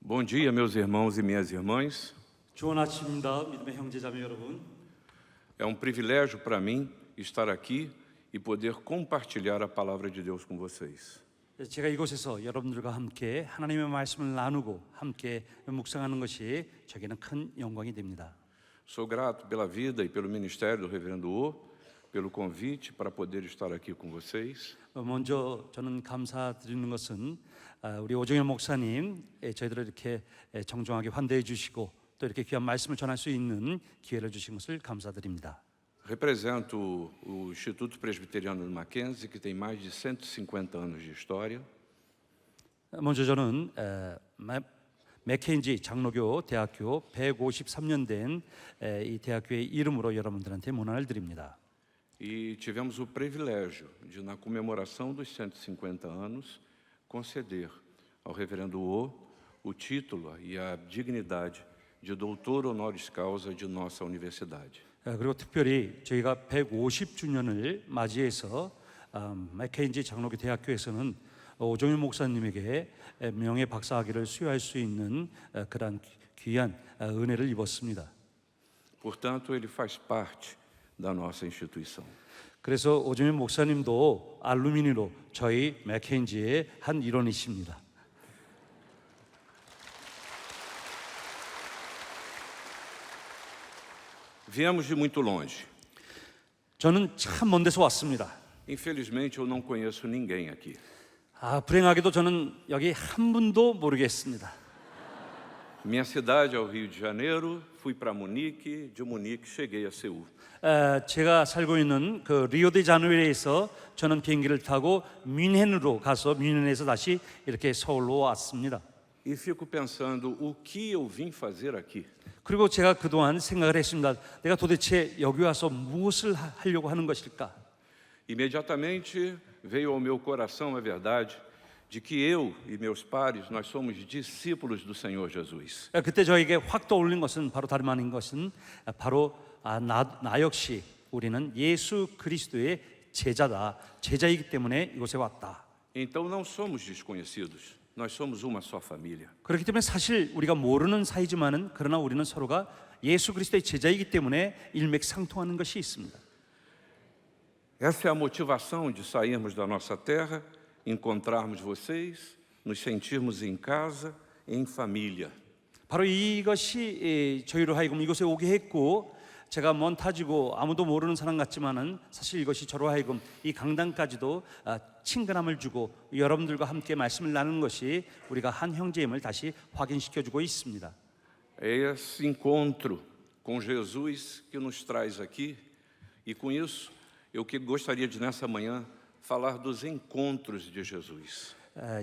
Bom dia, meus irmãos e minhas irmãs. 좋은 아침입니다, 믿음의 형제자매 여러분. É um privilégio para mim estar aqui e poder compartilhar a palavra de Deus com vocês. 제가 이곳에서 여러분들과 함께 하나님의 말씀을 나누고 함께 묵상하는 것이 저에게는 큰 영광이 됩니다. Sou grato pela vida e pelo ministério do Reverendo O, pelo convite para poder estar aqui com vocês. 먼저 저는 감사드리는 것은 우리 오정현 목사님 저희들을 이렇게 정중하게 환대해 주시고 또 이렇게 귀한 말씀을 전할 수 있는 기회를 주신 것을 감사드립니다. Represento o Instituto Presbiteriano do Mackenzie, que tem mais de 150 anos de história. 먼저 저는 맥켄지 장로교 대학교 153년 된 이 대학교의 이름으로 여러분들한테 문안을 드립니다. E tivemos o privilégio de, na comemoração dos 150 anos, conceder ao Reverendo O título e a dignidade de doutor honoris causa de nossa universidade. 그리고 특별히 저희가 150주년을 맞이해서 맥켄지 장로교 대학교에서는 오정현 목사님에게 명예 박사학위를 수여할 수 있는 그러한 귀한 은혜를 입었습니다. Portanto, ele faz parte da nossa instituição. 그래서 오정현 목사님도 알루미니로 저희 맥켄지의 한 일원이십니다. Viemos de muito longe. 저는 참 먼 데서 왔습니다. Infelizmente, eu não conheço ninguém aqui. 불행하게도 저는 여기 한 분도 모르겠습니다. Minha cidade é o Rio de Janeiro, fui para Munique, de Munique cheguei a Seul. 제가 살고 있는 그 리오데자네이루에서 저는 비행기를 타고 뮌헨으로 가서 뮌헨에서 다시 이렇게 서울로 왔습니다. E fico pensando, o que eu vim fazer aqui? 그리고 제가 그동안 생각을 했습니다. 내가 도대체 여기 와서 무엇을 하려고 하는 것일까? Imediatamente veio ao meu coração a verdade de que eu e meus pares, nós somos discípulos do Senhor Jesus. 그때 저에게 확 떠올린 것은 바로 다름 아닌 것은 바로 나 역시 우리는 예수 그리스도의 제자다. 제자이기 때문에 이곳에 왔다. Então não somos desconhecidos, nós somos uma só família. 그렇기 때문에 사실 우리가 모르는 사이지만은 그러나 우리는 서로가 예수 그리스도의 제자이기 때문에 일맥상통하는 것이 있습니다. Essa é a motivação de sairmos da nossa terra, encontrarmos vocês, nos sentirmos em casa, em família. 바로 이것이 저희로 하여금 이곳에 오게 했고 제가 먼 타지고 아무도 모르는 사람 같지만은 사실 이것이 저로 하여금 이 강단까지도 친근함을 주고 여러분들과 함께 말씀을 나누는 것이 우리가 한 형제임을 다시 확인시켜주고 있습니다. É esse encontro com Jesus que nos traz aqui, e com isso eu que gostaria de nessa manhã falar dos encontros de Jesus.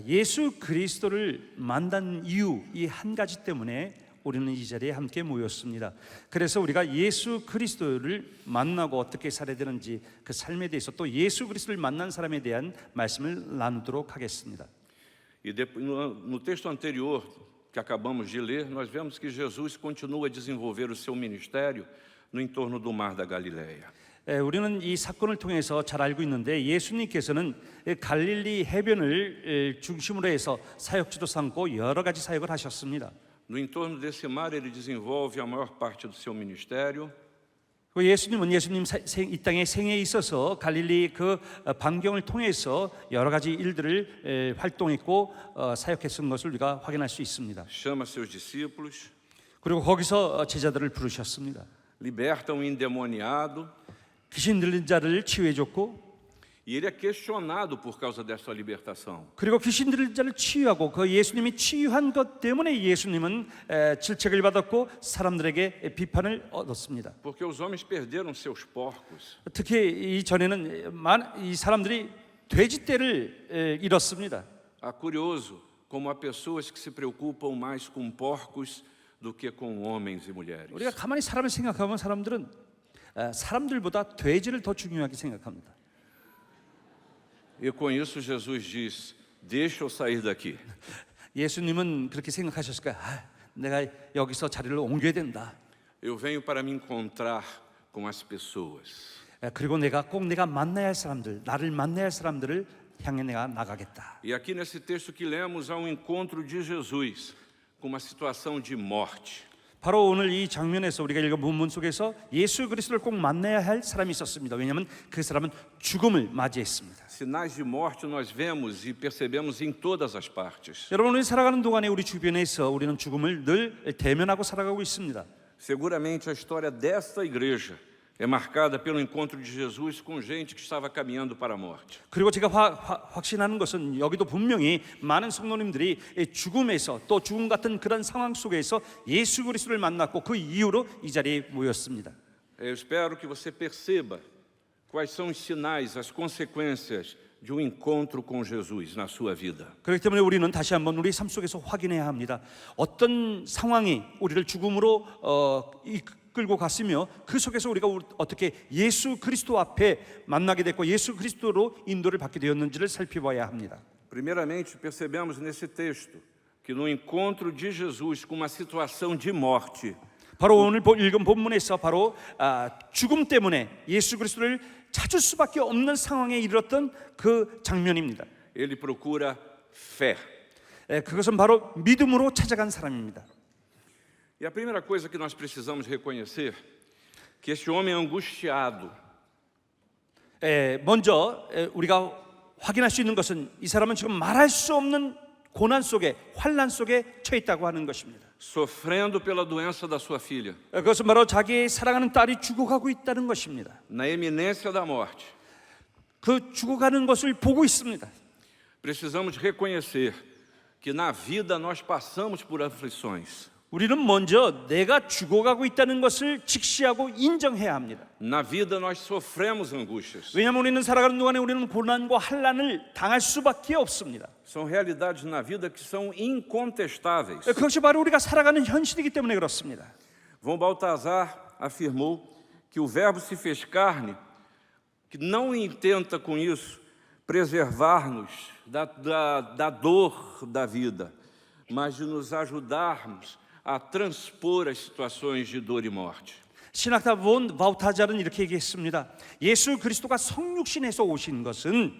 예수 그리스도를 만난 이유 이 한 가지 때문에 우리는 이 자리에 함께 모였습니다. 그래서 우리가 예수 그리스도를 만나고 어떻게 살아야 되는지 그 삶에 대해서 또 예수 그리스도를 만난 사람에 대한 말씀을 나누도록 하겠습니다. E depois, no texto anterior que acabamos de ler, nós vemos que Jesus continua a desenvolver o seu ministério no entorno do Mar da Galileia. 우리는 이 사건을 통해서 잘 알고 있는데 예수님께서는 갈릴리 해변을 중심으로 해서 사역지도 삼고 여러 가지 사역을 하셨습니다. No entorno desse mar, ele desenvolve a maior parte do seu ministério. 예수님 이 땅의 생애에 있어서 갈릴리 그 반경을 통해서 여러 가지 일들을 활동했고 사역했던 것을 우리가 확인할 수 있습니다. Chama seus discípulos, 그리고 거기서 제자들을 부르셨습니다. liberta um endemoniado, 귀신 들린 자를 치유해 줬고 e ele é questionado por causa dessa libertação. 그리고 귀신 들린 자를 치유하고 그 예수님이 치유한 것 때문에 예수님은 질책을 받았고 사람들에게 비판을 얻었습니다. Porque os homens perderam seus porcos. 특히 이전에는 이 사람들이 돼지떼를 잃었습니다. Curioso como há pessoas que se preocupam mais com porcos do que com homens e mulheres. 우리가 가만히 사람을 생각하면 사람들은 사람들보다 돼지를 더 중요하게 생각합니다. E com isso Jesus diz: deixa eu sair daqui. 예수님은 그렇게 생각하셨을까요? 내가 여기서 자리를 옮겨야 된다. Eu venho para me encontrar com as pessoas. 그리고 내가 꼭 내가 만나야 할 사람들, 나를 만나야 할 사람들을 향해 내가 나가겠다. E aqui nesse texto que lemos há um encontro de Jesus com uma situação de morte. 바로 오늘 이 장면에서 우리가 읽은 본문 속에서 예수 그리스도를 꼭 만나야 할 사람이 있었습니다. 왜냐하면 그 사람은 죽음을 맞이했습니다. Sinais de morte nós vemos e percebemos em todas as partes. 여러분, 우리 살아가는 동안에 우리 주변에서 우리는 죽음을 늘 대면하고 살아가고 있습니다. Seguramente a história desta igreja é marcada pelo encontro de Jesus com gente que estava caminhando para a morte. 그리고 제가 확신하는 것은 여기도 분명히 많은 성도님들이 죽음에서 또 죽음 같은 그런 상황 속에서 예수 그리스도를 만났고 그 이후로 이 자리에 모였습니다. Eu espero que você perceba quais são os sinais, as consequências de um encontro com Jesus na sua vida. 그렇기 때문에 우리는 다시 한번 우리 삶 속에서 확인해야 합니다. 어떤 상황이 우리를 죽음으로 끌고 갔으며 그 속에서 우리가 어떻게 예수 그리스도 앞에 만나게 됐고 예수 그리스도로 인도를 받게 되었는지를 살펴봐야 합니다. Primeiramente, percebemos nesse texto que no encontro de Jesus com uma situação de morte, 바로 오늘 읽은 본문에서 바로 죽음 때문에 예수 그리스도를 찾을 수밖에 없는 상황에 이르렀던 그 장면입니다. ele procura fé. 그것은 바로 믿음으로 찾아간 사람입니다. E a primeira coisa que nós precisamos reconhecer que este homem angustiado, 먼저 우리가 확인할 수 있는 것은 이 사람은 지금 말할 수 없는 고난 속에 환난 속에 처해 있다고 하는 것입니다. sofrendo pela doença da sua filha, 그것은 바로 자기의 사랑하는 딸이 죽어가고 있다는 것입니다. na eminência da morte. 그 죽어가는 것을 보고 있습니다. Precisamos reconhecer que na vida nós passamos por aflições. 우리는 먼저 내가 죽어가고 있다는 것을 직시하고 인정해야 합니다. Na vida nós sofremos angústias. 왜냐하면 우리는 살아가는 동안에 우리는 고난과 환난을 당할 수밖에 없습니다. São realidades na vida que são incontestáveis. 그것이 바로 우리가 살아가는 현실이기 때문에 그렇습니다. Von Baltazar afirmou que o Verbo se fez carne, que não intenta com isso preservar-nos da dor da vida, mas de nos ajudarmos a transpor as situações de dor e morte. 신학자 본 바우타자는 이렇게 얘기했습니다. 예수 그리스도가 성육신에서 오신 것은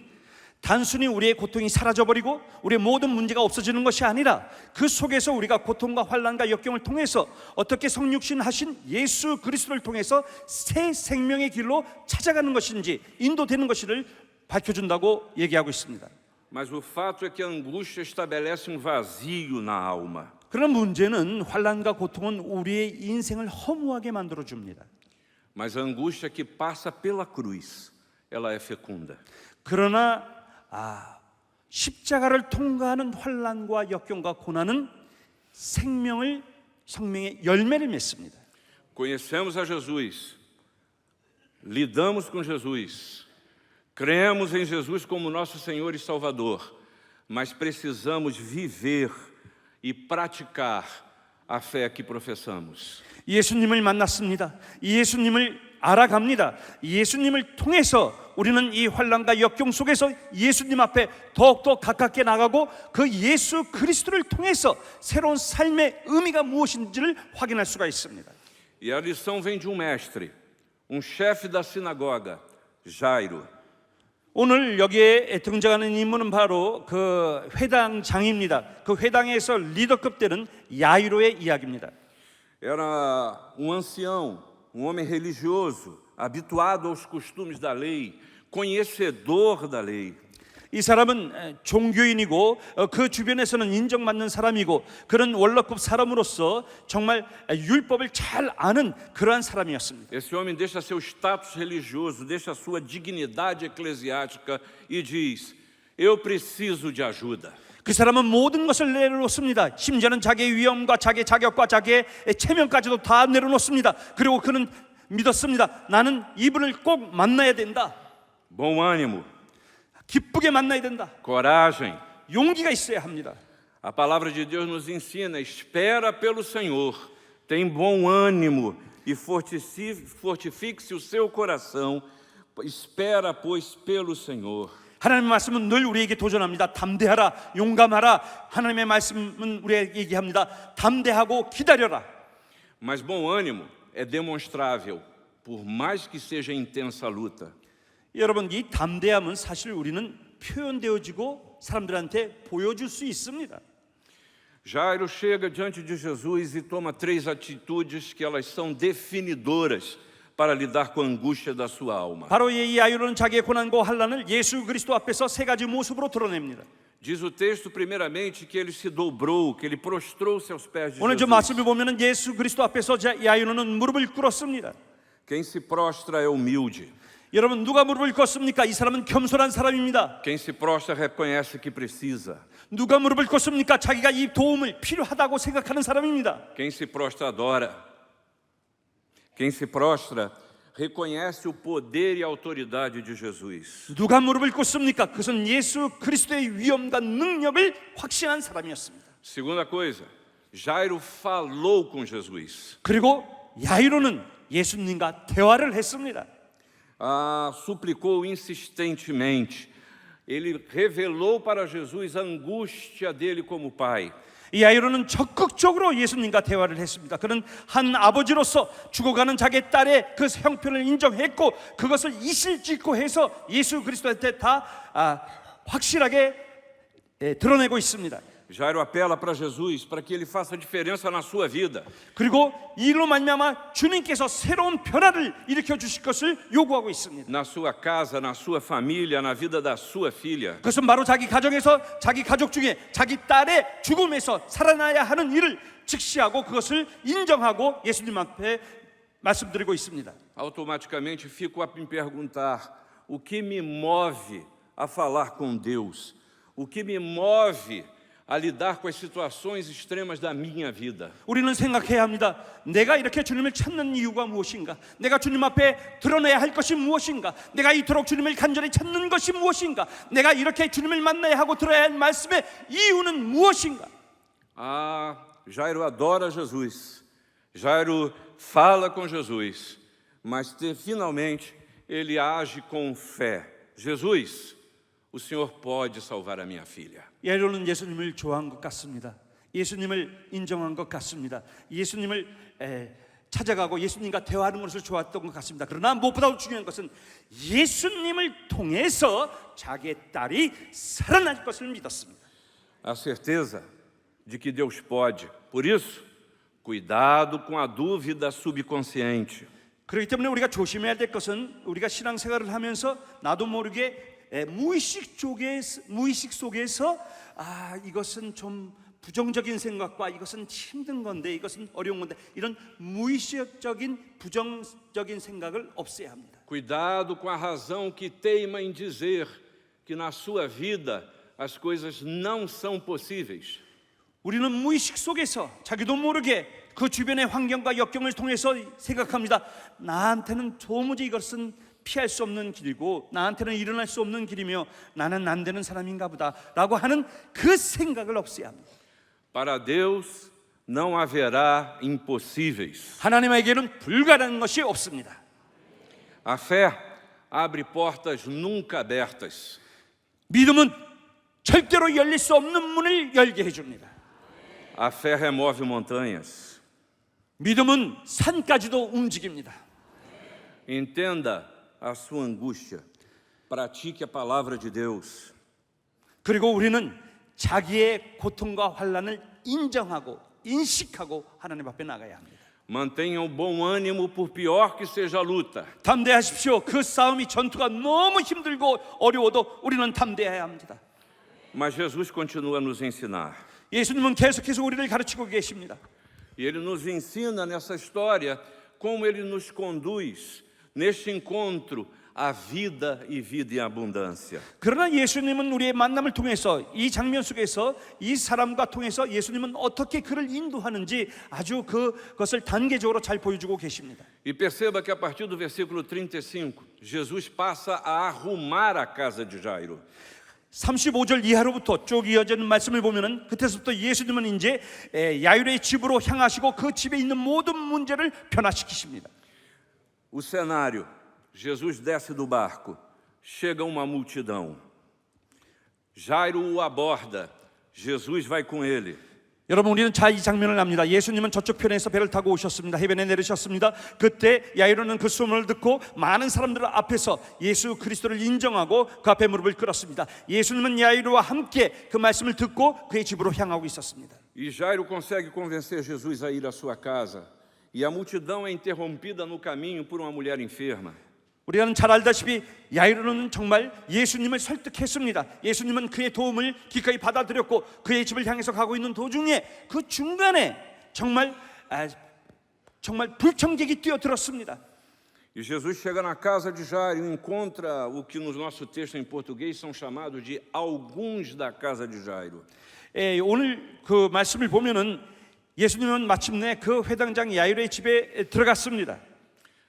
단순히 우리의 고통이 사라져버리고 우리의 모든 문제가 없어지는 것이 아니라 그 속에서 우리가 고통과 환난과 역경을 통해서 어떻게 성육신 하신 예수 그리스도를 통해서 새 생명의 길로 찾아가는 것인지 인도되는 것을 밝혀준다고 얘기하고 있습니다. Mas o fato é que a angústia estabelece vazio na alma. 그런 문제는 환난과 고통은 우리의 인생을 허무하게 만들어 줍니다. Mas a angústia que passa pela cruz, ela é fecunda. 그러나 십자가를 통과하는 환난과 역경과 고난은 생명의 열매를 맺습니다. Conhecemos a Jesus, lidamos com Jesus, cremos em Jesus como nosso Senhor e Salvador, mas precisamos viver e praticar a fé que professamos. 예수님을 만났습니다. 예수님을 알아갑니다. 예수님을 통해서 우리는 이 환난과 역경 속에서 예수님 앞에 더욱더 가깝게 나가고 그 예수 그리스도를 통해서 새로운 삶의 의미가 무엇인지를 확인할 수가 있습니다. E a lição vem de mestre, chefe da sinagoga, Jairo. 오늘 여기에 등장하는 인물은 바로 그 회당장입니다. 그 회당에서 리더급 되는 야이로의 이야기입니다. Era ancião, homem religioso, habituado aos costumes da lei, conhecedor da lei. 이 사람은 종교인이고 그 주변에서는 인정받는 사람이고 그런 원로급 사람으로서 정말 율법을 잘 아는 그러한 사람이었습니다. Esse homem deixa seu status religioso, deixa sua dignidade eclesiástica e diz: eu preciso de ajuda. 그 사람은 모든 것을 내려놓습니다. 심지어는 자기의 위엄과 자기의 자격과 자기의 체면까지도 다 내려놓습니다. 그리고 그는 믿었습니다. 나는 이분을 꼭 만나야 된다. Bom ânimo. 기쁘게 만나야 된다. Coragem. 용기가 있어야 합니다. A palavra de Deus nos ensina: espera pelo Senhor, tem bom ânimo e fortifique-se o seu coração. Espera, pois, pelo Senhor. 하나님의 말씀은 늘 우리에게 도전합니다. 담대하라, 용감하라. 하나님의 말씀은 우리에게 얘기합니다. 담대하고 기다려라. Mas bom ânimo é demonstrável, por mais que seja intensa a luta. 여러분, 이 담대함은 사실 우리는 표현되어지고 사람들한테 보여줄 수 있습니다. Jairo chega diante de Jesus e toma 3 atitudes que elas são definidoras para lidar com a angústia da sua alma. 바로 이 야이로는 자기의 고난과 환난을 예수 그리스도 앞에서 3가지 모습으로 드러냅니다. Diz o texto, primeiramente, que ele se dobrou, que ele prostrou-se aos pés de 오늘 저 Jesus. 말씀을 보면은 예수 그리스도 앞에서 야이로는 무릎을 꿇었습니다. Quem se prostra é humilde. 여러분 누가 무릎을 꿇습니까? 이 사람은 겸손한 사람입니다. Quem se prostra reconhece que precisa. 누가 무릎을 꿇습니까? 자기가 이 도움을 필요하다고 생각하는 사람입니다. Quem se prostra adora. Quem se prostra reconhece o poder e a autoridade de Jesus. 누가 무릎을 꿇습니까? 그것은 예수 그리스도의 위엄과 능력을 확신한 사람이었습니다. Segunda coisa, Jairo falou com Jesus. 그리고 야이로는 예수님과 대화를 했습니다. Suplicou insistentemente. Ele revelou para Jesus a angústia dele como pai. 이 야이로는 적극적으로 예수님과 대화를 했습니다. 그는 한 아버지로서 죽어가는 자기 딸의 그 형편을 인정했고 그것을 이실직고 해서 예수 그리스도한테 다 확실하게 드러내고 있습니다. Jairo apela para Jesus para que ele faça diferença na sua vida. 그리고 이로 말미암아 주님께서 새로운 변화를 일으켜 주실 것을 요구하고 있습니다. Na sua casa, na sua família, na vida da sua filha. 그것은 바로 자기 가정에서 자기 가족 중에 자기 딸의 죽음에서 살아나야 하는 일을 직시하고 그것을 인정하고 예수님 앞에 말씀드리고 있습니다. Automaticamente fico a me perguntar: o que me move a falar com Deus? O que me move a lidar com as situações extremas da minha vida? 우리는 생각해야 합니다. 내가 이렇게 주님을 찾는 이유가 무엇인가? 내가 주님 앞에 드러내야 할 것이 무엇인가? 내가 이토록 주님을 간절히 찾는 것이 무엇인가? 내가 이렇게 주님을 만나야 하고 들어야 할 말씀의 이유는 무엇인가? Jairo adora Jesus. Jairo fala com Jesus, mas finalmente ele age com fé. Jesus, o Senhor pode salvar a minha filha. 야이로는 예수님을 좋아한 것 같습니다. 예수님을 인정한 것 같습니다. 예수님을 찾아가고 예수님과 대화하는 것을 좋아했던 것 같습니다. 그러나 무엇보다 중요한 것은 예수님을 통해서 자기의 딸이 살아날 것을 믿었습니다. A certeza de que Deus pode. Por isso, cuidado com a dúvida subconsciente. 그렇기 때문에 우리가 조심해야 될 것은 우리가 신앙생활을 하면서 나도 모르게 무의식 속에서 이것은 좀 부정적인 생각과 이것은 힘든 건데 이것은 어려운 건데 이런 무의식적인 부정적인 생각을 없애야 합니다. Cuidado com a razão que teima em dizer que na sua vida as coisas não são possíveis. 우리는 무의식 속에서 자기도 모르게 그 주변의 환경과 역경을 통해서 생각합니다. 나한테는 도무지 이것은 피할 수 없는 길이고 나한테는 일어날 수 없는 길이며 나는 안 되는 사람인가 보다 라고 하는 그 생각을 없애야 합니다. Para Deus não haverá impossíveis. 하나님에게는 불가능한 것이 없습니다. A fé abre portas nunca abertas. 믿음은 절대로 열릴 수 없는 문을 열게 해줍니다. A fé remove montanhas. 믿음은 산까지도 움직입니다. Entenda a sua angústia. Pratique a palavra de Deus. 그리고 우리는 자기의 고통과 환난을 인정하고 인식하고 하나님 앞에 나가야 합니다. Mantenha o bom ânimo por pior que seja a luta. 담대하십시오. 그 싸움이 전투가 너무 힘들고 어려워도 우리는 담대해야 합니다. Mas Jesus continua a nos ensinar. 예수님은 계속해서 우리를 가르치고 계십니다. E Ele nos ensina nessa história como Ele nos conduz neste encontro a vida e vida em abundância. 그러나 예수님은 우리의 만남을 통해서 이 장면 속에서 이 사람과 통해서 예수님은 어떻게 그를 인도하는지 아주 그것을 단계적으로 잘 보여주고 계십니다. E perceba que a partir do versículo 35, Jesus passa a arrumar a casa de Jairo. 35절 이하로부터 쭉 이어지는 말씀을 보면은 그때서부터 예수님은 이제 야이로의 집으로 향하시고 그 집에 있는 모든 문제를 변화시키십니다. O cenário: Jesus desce do barco, chega uma multidão. Jairo o aborda, Jesus vai com ele. 여러분 우리는 잘 이 장면을 압니다. 예수님은 저쪽 편에서 배를 타고 오셨습니다. 해변에 내리셨습니다. 그때 야이로는 그 소문을 듣고 많은 사람들 앞에서 예수 그리스도를 인정하고 그 앞에 무릎을 꿇었습니다. 예수님은 야이로와 함께 그 말씀을 듣고 그의 집으로 향하고 있었습니다. E Jairo consegue convencer Jesus a ir à sua casa. E a multidão é interrompida no caminho por uma mulher enferma. 우리가 잘 알다시피 야이로는 정말 예수님을 설득했습니다. 예수님은 그의 도움을 기꺼이 받아들였고 그의 집을 향해서 가고 있는 도중에 그 중간에 정말 불청객이 뛰어들었습니다. E Jesus chega na casa de Jairo e encontra o que no nosso texto em português são chamados de alguns da casa de Jairo. 오늘 그 말씀을 보면은 예수님은 마침내 그 회당장 야이로의 집에 들어갔습니다.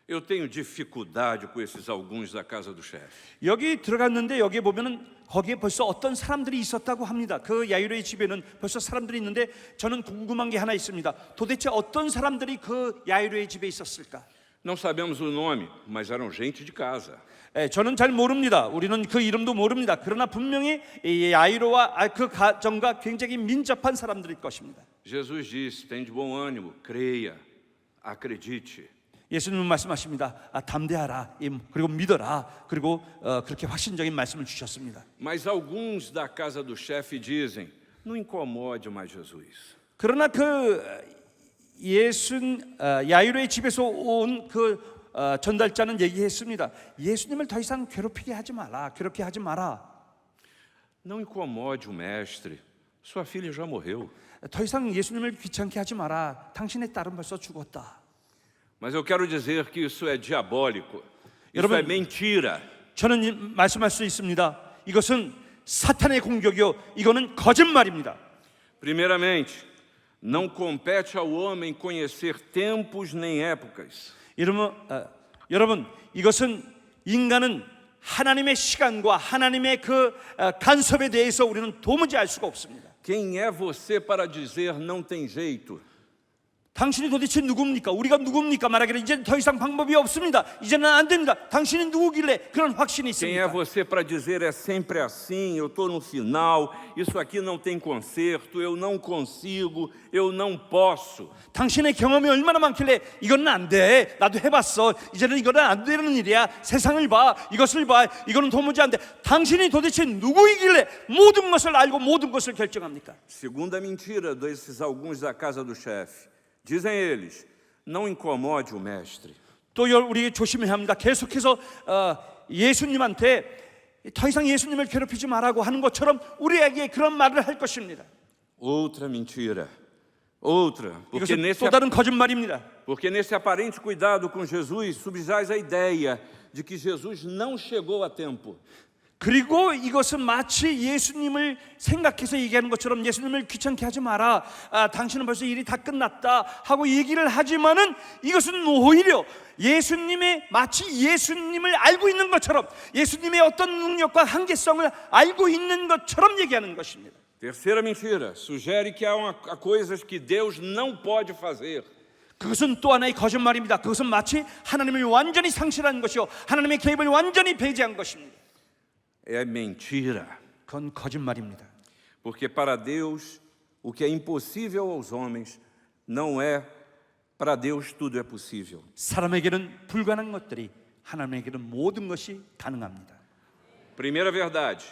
Eu tenho dificuldade com esses alguns da casa do chefe. 여기 들어갔는데 여기에 보면은 거기에 벌써 어떤 사람들이 있었다고 합니다. 그 야이로의 집에는 벌써 사람들이 있는데 저는 궁금한 게 하나 있습니다. 도대체 어떤 사람들이 그 야이로의 집에 있었을까? Não sabemos o nome, mas eram gente de casa. 저는 잘 모릅니다. 우리는 그 이름도 모릅니다. 그러나 분명히 이 야이로와 그 가정과 굉장히 민첩한 사람들일 것입니다. Jesus disse: tem de bom ânimo, creia, acredite. 예수님은 말씀하십니다. 담대하라, 그리고 믿어라, 그리고 그렇게 확신적인 말씀을 주셨습니다. Mas alguns da casa do chefe dizem: não incomode mais Jesus. 그러나 그 야이로의 집에서 온 그 전달자는 얘기했습니다. 예수님을 더 이상 괴롭히게 하지 마라, 괴롭게 하지 마라. Não incomode o mestre, sua filha já morreu. 더 이상 예수님을 귀찮게 하지 마라. 당신의 딸은 벌써 죽었다. Mas eu quero dizer que isso é diabólico. Isso 여러분, é mentira. 저는 말씀할 수 있습니다. 이것은 사탄의 공격이요, 이거는 거짓말입니다. Primeiramente, não compete ao homem conhecer tempos nem épocas. 여러분, 이것은 인간은 하나님의 시간과 하나님의 그 간섭에 대해서 우리는 도무지 알 수가 없습니다. Quem é você para dizer não tem jeito? 당신이 도대체 누굽니까? 우리가 누굽니까? 말하기를 이제는 더 이상 방법이 없습니다. 이제는 안 됩니다. 당신이 누구길래 그런 확신이 Quem é 있습니까? você para dizer é sempre assim, eu estou no final, isso aqui não tem conserto, eu não consigo, eu não posso. 당신의 경험이 얼마나 많길래 이거는 안 돼. 나도 해봤어. 이제는 이거는 안 되는 일이야. 세상을 봐. 이것을 봐. 이거는 도무지 안 돼. 당신이 도대체 누구이길래 모든 것을 알고 모든 것을 결정합니까? Segunda mentira desses alguns da casa do chefe. Dizem eles: não incomode o mestre. 또 우리 조심해야 합니다. 계속해서 예수님한테 더 이상 예수님을 괴롭히지 말라고 하는 것처럼 우리에게 그런 말을 할 것입니다. Outra mentira. Outra. 이것은 또 다른 거짓말입니다. Porque nesse aparente cuidado com Jesus subjaz a ideia de que Jesus não chegou a tempo. 그리고 이것은 마치 예수님을 생각해서 얘기하는 것처럼 예수님을 귀찮게 하지 마라. 당신은 벌써 일이 다 끝났다 하고 얘기를 하지만은 이것은 오히려 마치 예수님을 알고 있는 것처럼 예수님의 어떤 능력과 한계성을 알고 있는 것처럼 얘기하는 것입니다. Terceira mentira, sugere que há coisas que Deus não pode fazer. 그것은 또 하나의 거짓말입니다. 그것은 마치 하나님을 완전히 상실한 것이요, 하나님의 개입을 완전히 배제한 것입니다. É mentira. 그건 거짓말입니다. Porque para Deus, o que é impossível aos homens, não é para Deus tudo é possível. 사람에게는 불가능한 것들이 하나님에게는 모든 것이 가능합니다. Primeira verdade.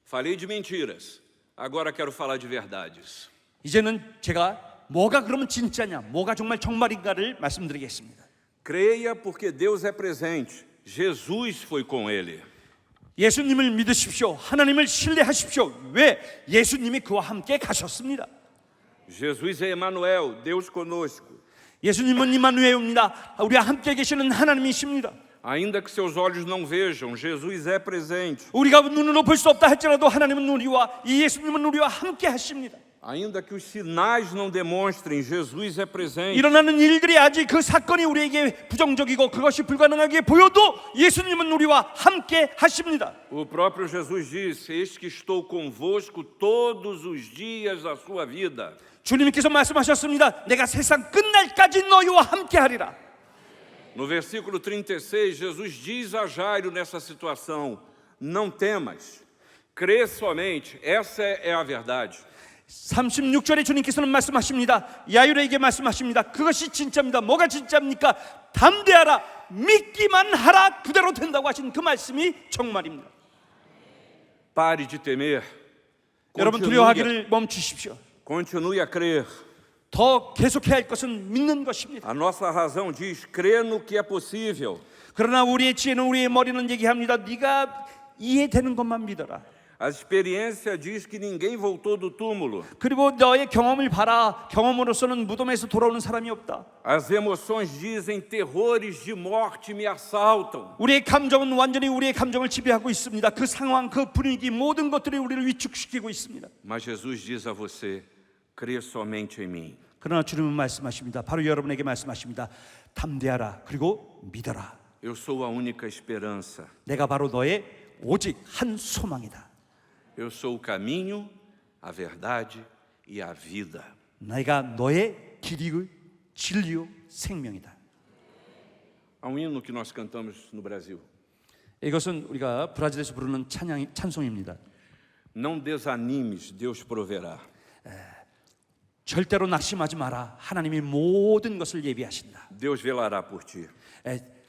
Falei de mentiras. Agora quero falar de verdades. 이제는 제가 뭐가 그러면 진짜냐, 뭐가 정말 정말인가를 말씀드리겠습니다. Creia porque Deus é presente. Jesus foi com ele. 예수님을 믿으십시오. 하나님을 신뢰하십시오. 왜? 예수님이 그와 함께 가셨습니다. Jesus é Emmanuel, Deus conosco. 예수님은 임마누엘입니다. 우리와 함께 계시는 하나님이십니다. Ainda que seus olhos não vejam, Jesus é presente. 우리가 눈으로 볼 수 없다 할지라도 하나님은 우리와, 이 예수님은 우리와 함께 하십니다. Ainda que os sinais não demonstrem, Jesus é presente. 일어나는 일들이 아직 그 사건이 우리에게 부정적이고 그것이 불가능하게 보여도 예수님은 우리와 함께 하십니다. O próprio Jesus disse: eis que estou convosco todos os dias da sua vida. 주님께서 말씀하셨습니다. 내가 세상 끝날까지 너희와 함께 하리라. No versículo 36, Jesus diz a Jairo nessa situação: não temas, crê somente. Essa é a verdade. 36절에 주님께서는 말씀하십니다. 야이로에게 말씀하십니다. 그것이 진짜입니다. 뭐가 진짜입니까? 담대하라, 믿기만 하라, 그대로 된다고 하신 그 말씀이 정말입니다. Pare de temer. 여러분 두려워하기를 멈추십시오. Continue a crer. 더 계속해야 할 것은 믿는 것입니다. A nossa razão diz: crê no que é possível. 그러나 우리의 지혜는, 우리의 머리는 얘기합니다. 네가 이해되는 것만 믿어라. A experiência diz que ninguém voltou do túmulo. 그리고 너의 경험을 봐라. 경험으로서는 무덤에서 돌아오는 사람이 없다. As emoções dizem: terrores de morte me assaltam. 우리의 감정은 완전히 우리의 감정을 지배하고 있습니다. 그 상황, 그 분위기, 모든 것들이 우리를 위축시키고 있습니다. Mas Jesus diz a você: crê somente em mim. 그러나 주님은 말씀하십니다. 바로 여러분에게 말씀하십니다. 담대하라. 그리고 믿어라. Eu sou a única esperança. 내가 바로 너의 오직 한 소망이다. Eu sou o caminho, a verdade e a vida. 내가 너의 길이요, 진리요, 생명이다. Há um hino que nós cantamos no Brasil. 이것은 우리가 브라질에서 부르는 찬송입니다. Não desanimes, Deus proverá. 절대로 낙심하지 마라. 하나님이 모든 것을 예비하신다. Deus velará por ti.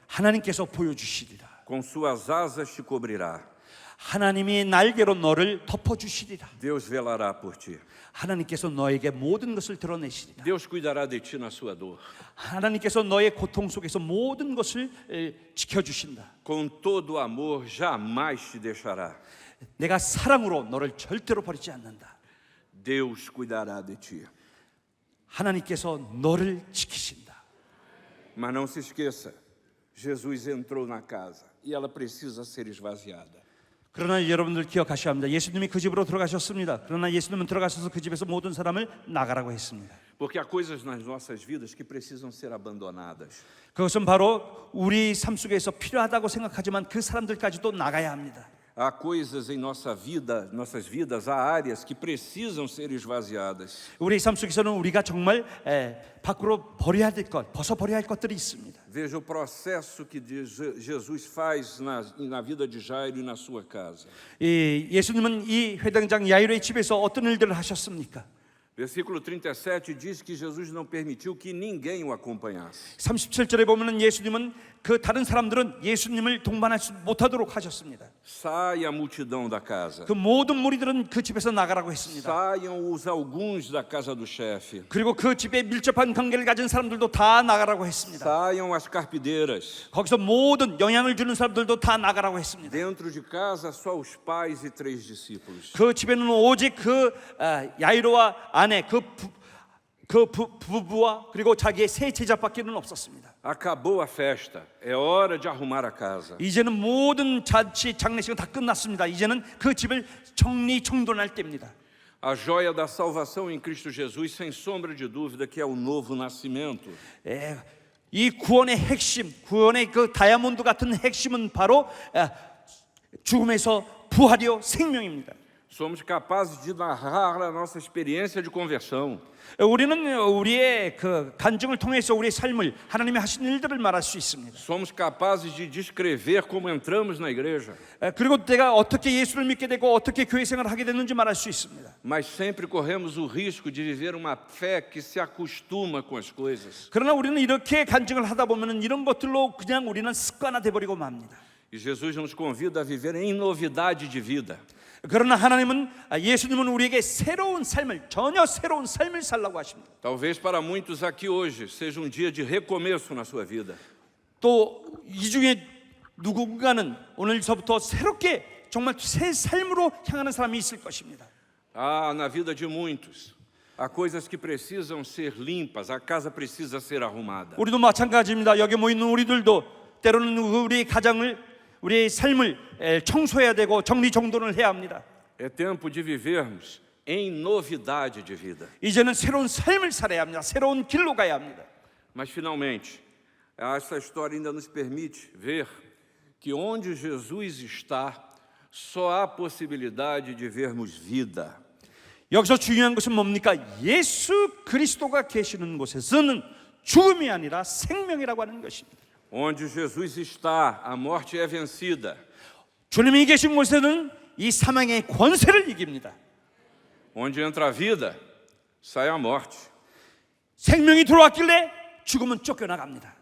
하나님께서 보여주시리라. Com suas asas te cobrirá. 하나님이 날개로 너를 덮어주시리라. Deus velará por ti. 하나님께서 너에게 모든 것을 드러내시리라. Deus cuidará de ti na sua dor. 하나님께서 너의 고통 속에서 모든 것을 지켜주신다. Com todo amor jamais te deixará. 내가 사랑으로 너를 절대로 버리지 않는다. Deus cuidará de ti. 하나님께서 너를 지키신다. Mas não se esqueça, Jesus entrou na casa e ela precisa ser esvaziada. 그러나 여러분들 기억하셔야 합니다. 예수님이 그 집으로 들어가셨습니다. 그러나 예수님은 들어가셔서 그 집에서 모든 사람을 나가라고 했습니다. Porque há coisas nas nossas vidas que precisam ser abandonadas. 그것은 바로 우리 삶 속에서 필요하다고 생각하지만 그 사람들까지도 나가야 합니다. Há coisas em nossa vida, nossas vidas, há áreas que precisam ser esvaziadas. 우리 삶 속에서는 우리가 정말 밖으로 버려야 될 것, 벗어버려야 할 것들이 있습니다. Veja o processo que Jesus faz na vida de Jairo e na sua casa. 예수님은 이 회당장 야이로의 집에서 어떤 일들을 하셨습니까? Versículo 37 diz que Jesus não permitiu que ninguém o acompanhasse. 37절에 보면은 예수님은 그 다른 사람들은 예수님을 동반할 수 못하도록 하셨습니다. Saia a multidão da casa. 그 모든 무리들은 그 집에서 나가라고 했습니다. Saiam os alguns da casa do chefe. 그리고 그 집에 밀접한 관계를 가진 사람들도 다 나가라고 했습니다. Saiam as carpideiras. 거기서 모든 영향을 주는 사람들도 다 나가라고 했습니다. Dentro de casa só os pais e 3 discípulos. 그 집에는 오직 그 야이로와 아내 그 부부와 그리고 자기의 세 제자밖에는 없었습니다. Acabou a festa. É hora de arrumar a casa. 이제는 모든 잔치 장례식은 다 끝났습니다. 이제는 그 집을 정리정돈할 때입니다. A joia da salvação em Cristo Jesus, sem sombra de dúvida, que é o novo nascimento. 이 구원의 핵심, 구원의 그 다이아몬드 같은 핵심은 바로 죽음에서 부활이요 생명입니다. Somos capazes de narrar a nossa experiência de conversão. 우리는 우리의 그 간증을 통해서 우리의 삶을 하나님이 하신 일들을 말할 수 있습니다. Somos capazes de descrever como entramos na igreja. 그리고 내가 어떻게 예수를 믿게 되고 어떻게 교회 생활을 하게 됐는지 말할 수 있습니다. Mas sempre corremos o risco de viver uma fé que se acostuma com as coisas. 그러나 우리는 이렇게 간증을 하다 보면은 이런 것들로 그냥 우리는 습관화돼 버리고 맙니다. E Jesus nos convida a viver em novidade de vida. 그러나 하나님은 예수님은 우리에게 새로운 삶을 전혀 새로운 삶을 살라고 하십니다. Talvez para muitos aqui hoje seja um dia de recomeço na sua vida. 또 이 중에 누군가는 오늘서부터 새롭게 정말 새 삶으로 향하는 사람이 있을 것입니다. Na vida de muitos, há coisas que precisam ser limpas, a casa precisa ser arrumada. 우리도 마찬가지입니다. 여기 모이는 우리들도 때로는 우리의 가정을 우리의 삶을 청소해야 되고 정리정돈을 해야 합니다. É tempo de vivermos em novidade de vida. 이제는 새로운 삶을 살아야 합니다. 새로운 길로 가야 합니다. Mas finalmente, essa história ainda nos permite ver que onde Jesus está, só há possibilidade de vermos vida. 여기서 중요한 것은 뭡니까? 예수 그리스도가 계시는 곳에서는 죽음이 아니라 생명이라고 하는 것입니다. Onde Jesus está, a morte é vencida. 주님이 계신 곳에는 이 사망의 권세를 이깁니다. Onde entra a vida, sai a morte. 생명이 들어왔길래 죽음은 쫓겨나갑니다.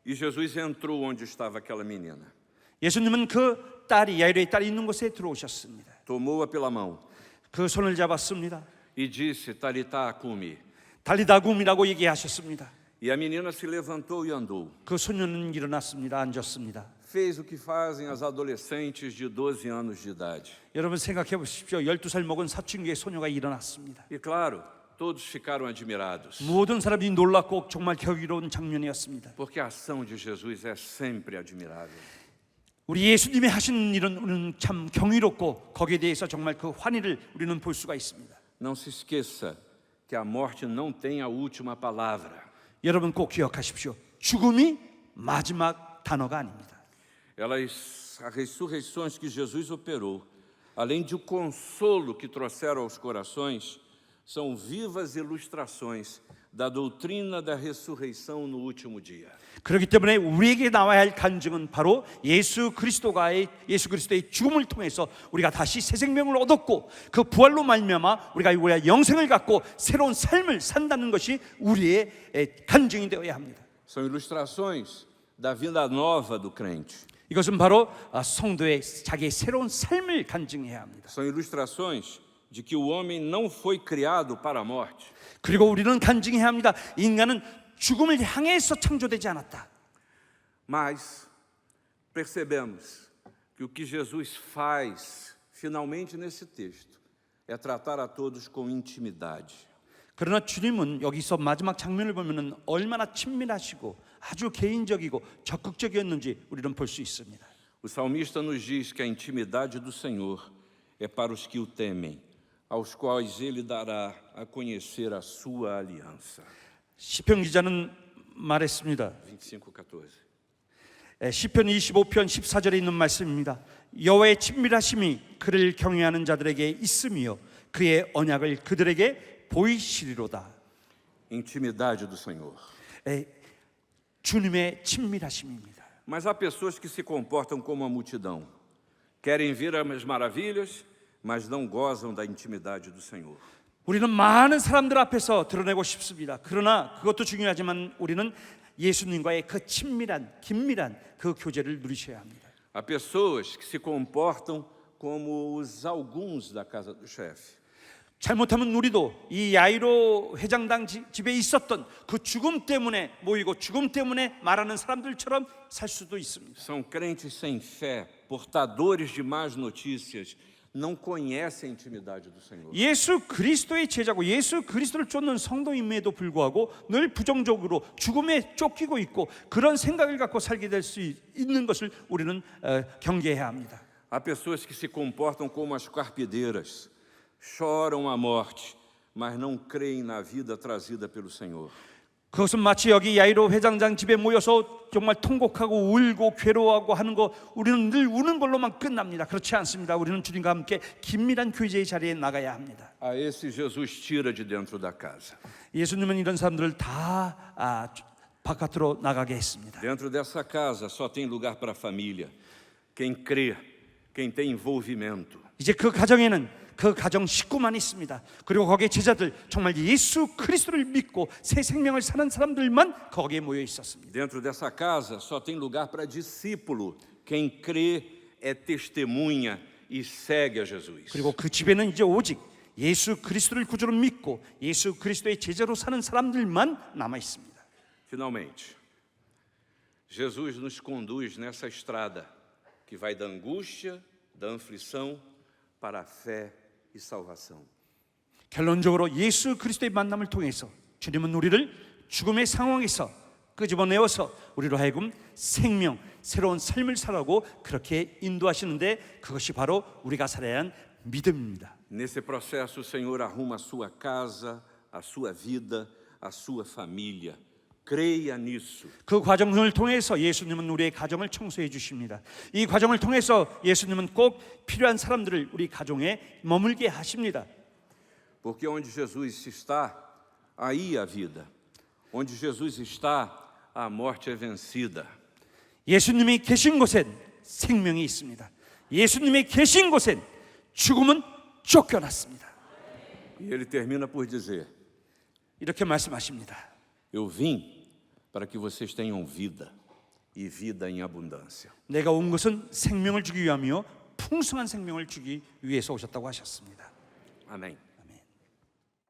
E Jesus entrou onde estava aquela menina. 예수님은 그 딸이 야이로의 딸이 있는 곳에 들어오셨습니다. Tomou-a pela mão 그 손을 잡았습니다. e disse: Talitá cumi. 달리다굼이라고 얘기하셨습니다. E a menina se levantou e andou. 그 소년은 일어났습니다. 앉았습니다. Fez o que fazem as adolescentes de 12 anos de idade. 여러분 생각해 보십시오. 12살 먹은 사춘기의 소녀가 일어났습니다. E claro, todos ficaram admirados, 모든 사람이 놀랍고 정말 경이로운 장면이었습니다. porque a ação de Jesus é sempre admirável. 우리 예수님이 하신 일은 우리는 참 경이롭고 거기에 대해서 정말 그 환희를 우리는 볼 수가 있습니다. Não se esqueça que a morte não tem a última palavra. 여러분 꼭 기억하십시오. 죽음이 마지막 단어가 아닙니다. As ressurreições que Jesus operou, além de consolo que trouxeram aos corações, são vivas ilustrações da doutrina da ressurreição no último dia. 그렇기 때문에 우리에게 나와야 할 간증은 바로 예수 그리스도의 죽음을 통해서 우리가 다시 새 생명을 얻었고 그 부활로 말미암아 우리가 영생을 갖고 새로운 삶을 산다는 것이 우리의 간증이 되어야 합니다. São ilustrações da vida nova do crente. 이것은 바로 성도의 자기의 새로운 삶을 간증해야 합니다. São ilustrações de que o homem não foi criado para a morte. 그리고 우리는 간증해야 합니다. 인간은 죽음을 향해서 창조되지 않았다. Mas percebemos que o que Jesus faz finalmente nesse texto é tratar a todos com intimidade. 그러나 주님은 여기서 마지막 장면을 보면은 얼마나 친밀하시고 아주 개인적이고 적극적이었는지 우리는 볼 수 있습니다. O salmista nos diz que a intimidade do Senhor é para os que o temem, aos quais ele dará a conhecer a sua aliança. 시편 기자는 말했습니다. 25:14. 시편 25편 14절에 있는 말씀입니다. 여호와의 친밀하심이 그를 경외하는 자들에게 있으며 그의 언약을 그들에게 보이시리로다. Intimidade do Senhor. 주님의 친밀하심입니다. Mas há pessoas que se comportam como a multidão. Querem ver as maravilhas, mas não gozam da intimidade do Senhor. 우리는 많은 사람들 앞에서 드러내고 싶습니다. 그러나 그것도 중요하지만 우리는 예수님과의 그 친밀한, 긴밀한 그 교제를 누리셔야 합니다. Há pessoas que se comportam como os alguns da casa do chefe. 잘못하면 우리도 이 야이로 회장당 집에 있었던 그 죽음 때문에 모이고 죽음 때문에 말하는 사람들처럼 살 수도 있습니다. São crentes sem fé, portadores de más notícias, não conhecem a intimidade do Senhor. 예수 그리스도의 제자고 예수 그리스도를 쫓는 성도임에도 불구하고 늘 부정적으로 죽음에 쫓기고 있고 그런 생각을 갖고 살게 될 수 있는 것을 우리는 경계해야 합니다. Há pessoas que se comportam como as carpideiras, choram a morte, mas não creem na vida trazida pelo Senhor. 그것은 마치 여기 야이로 회장장 집에 모여서 정말 통곡하고 울고 괴로워하고 하는 거 우리는 늘 우는 걸로만 끝납니다. 그렇지 않습니다. 우리는 주님과 함께 긴밀한 교제의 자리에 나가야 합니다. A esse Jesus tira de dentro da casa. 예수님은 이런 사람들을 다 바깥으로 나가게 했습니다. Dentro dessa casa só tem lugar para a família, quem crê, quem tem envolvimento. 이제 그 가정에는 그 가정 식구만 있습니다. 그리고 거기에 제자들 정말 예수 그리스도를 믿고 새 생명을 사는 사람들만 거기에 모여 있었습니다. Dentro dessa casa só tem lugar para discípulo, quem crê é testemunha e segue a Jesus. 그리고 그 집에는 이제 오직 예수 그리스도를 구주로 믿고 예수 그리스도의 제자로 사는 사람들만 남아 있습니다. Finalmente, Jesus nos conduz nessa estrada que vai da angústia, da aflição para a fé e salvação. 결론적으로 예수 그리스도의 만남을 통해서 주님은 우리를 죽음의 상황에서 끄집어내어서 우리로 하여금 생명, 새로운 삶을 살라고 그렇게 인도하시는데 그것이 바로 우리가 살아야 하는 믿음입니다. Nesse processo, o Senhor arruma a sua casa, a sua vida, a sua família. Creia nisso. 그 과정을 통해서 예수님은 우리의 가정을 청소해 주십니다. 이 과정을 통해서 예수님은 꼭 필요한 사람들을 우리 가정에 머물게 하십니다. Porque onde Jesus está, aí a vida. Onde Jesus está, a morte é vencida. 예수님이 계신 곳엔 생명이 있습니다. 예수님이 계신 곳엔 죽음은 쫓겨났습니다. E ele termina por dizer: 이렇게 말씀하십니다. Eu vim para que vocês tenham vida e vida em abundância. 내가 온 것은 생명을 주기 위함이요 풍성한 생명을 주기 위해서 오셨다고 하셨습니다. Amém.